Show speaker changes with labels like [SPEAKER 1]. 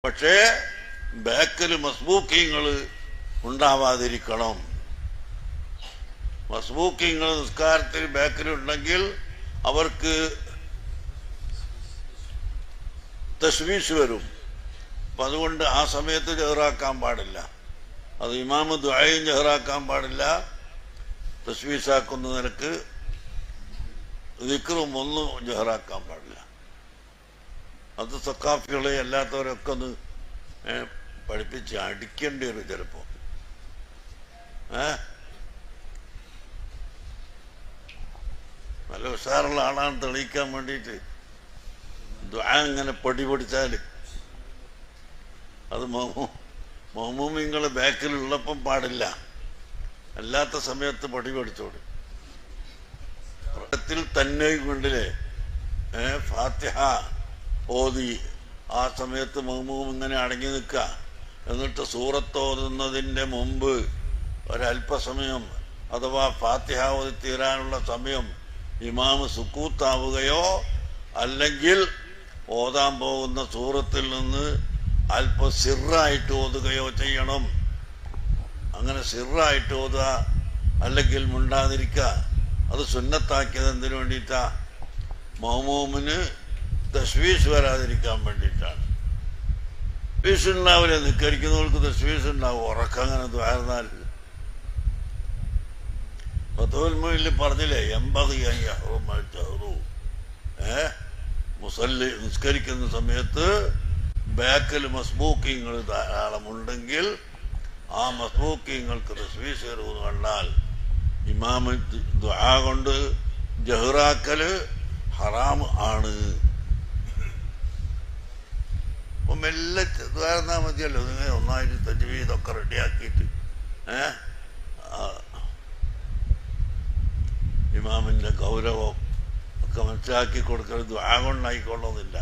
[SPEAKER 1] പക്ഷേ ബാക്കിൽ മസ്ബൂക്കിങ്ങൾ ഉണ്ടാവാതിരിക്കണം. മസ്ബൂക്കിങ്ങൾ നിസ്കാരത്തിൽ ബാക്കിലുണ്ടെങ്കിൽ അവർക്ക് തശ്വീഷ് വരും. അപ്പം അതുകൊണ്ട് ആ സമയത്ത് ജഹറാക്കാൻ പാടില്ല. അത് ഇമാമ് ദുആയും ജഹറാക്കാൻ പാടില്ല. തശ്വീഷാക്കുന്ന നിലക്ക് ദിക്റും ഒന്നും ജഹറാക്കാൻ പാടില്ല. അത് സക്കാഫികളെ അല്ലാത്തവരൊക്കെ ഒന്ന് പഠിപ്പിച്ച് അടിക്കേണ്ടി വരും ചിലപ്പോൾ. നല്ല ഉഷാറുള്ള ആളാണ് തെളിയിക്കാൻ വേണ്ടിയിട്ട് ദുആ ഇങ്ങനെ പൊടി പൊടിച്ചാൽ അത് മൗമൂമിങ്ങൾ ബാക്കിലുള്ളപ്പം പാടില്ല. അല്ലാത്ത സമയത്ത് പൊടി പൊടിച്ചോടി ത്തിൽ തന്നെ കൊണ്ടില്ലേ ഫാത്തിഹ ഓതി ആ സമയത്ത് മൗമൂം ഇങ്ങനെ അടങ്ങി നിൽക്കുക. എന്നിട്ട് സൂറത്ത് ഓതുന്നതിൻ്റെ മുമ്പ് ഒരല്പസമയം അഥവാ ഫാത്തിഹ ഓതി തീരാനുള്ള സമയം ഇമാമ് സുക്കൂത്താവുകയോ അല്ലെങ്കിൽ ഓതാൻ പോകുന്ന സൂറത്തിൽ നിന്ന് അല്പം സിറായിട്ട് ഓതുകയോ ചെയ്യണം. അങ്ങനെ സിറായിട്ട് ഓതുക അല്ലെങ്കിൽ മുണ്ടാതിരിക്കുക. അത് സുന്നത്താക്കിയത് എന്തിനു വേണ്ടിയിട്ടാ? മൗമൂമിന് തശ്വീഷ് വരാതിരിക്കാൻ വേണ്ടിയിട്ടാണ്. തശ്വീഷ് ഉണ്ടാവില്ല, നിസ്കരിക്കുന്നവർക്ക് തശ്വീഷ് ഉണ്ടാവും. ഉറക്കങ്ങനെ ദ്വാരന്നാൽ ഫത്ഹുൽ പറഞ്ഞില്ലേ മുസല്ലി നിസ്കരിക്കുന്ന സമയത്ത് ബാക്കിൽ മസ്ബൂക്കിങ്ങൾ ധാരാളമുണ്ടെങ്കിൽ ആ മസ്ബൂക്കിങ്ങൾക്ക് തശ്വീഷ് വരുമെന്ന് കണ്ടാൽ ഇമാമ് ദുആ കൊണ്ട് ജഹ്റാക്കൽ ഹറാം ആണ്. അപ്പം മെല്ലെ ദ്വാരന്നാൽ മതിയല്ലോ. നിങ്ങൾ ഒന്നായിട്ട് തജ്വീദൊക്കെ റെഡിയാക്കിയിട്ട് ഇമാമിൻ്റെ ഗൗരവം ഒക്കെ മനസ്സിലാക്കി കൊടുക്കൽ ദുആ കൊണ്ടായിക്കൊള്ളുന്നില്ല.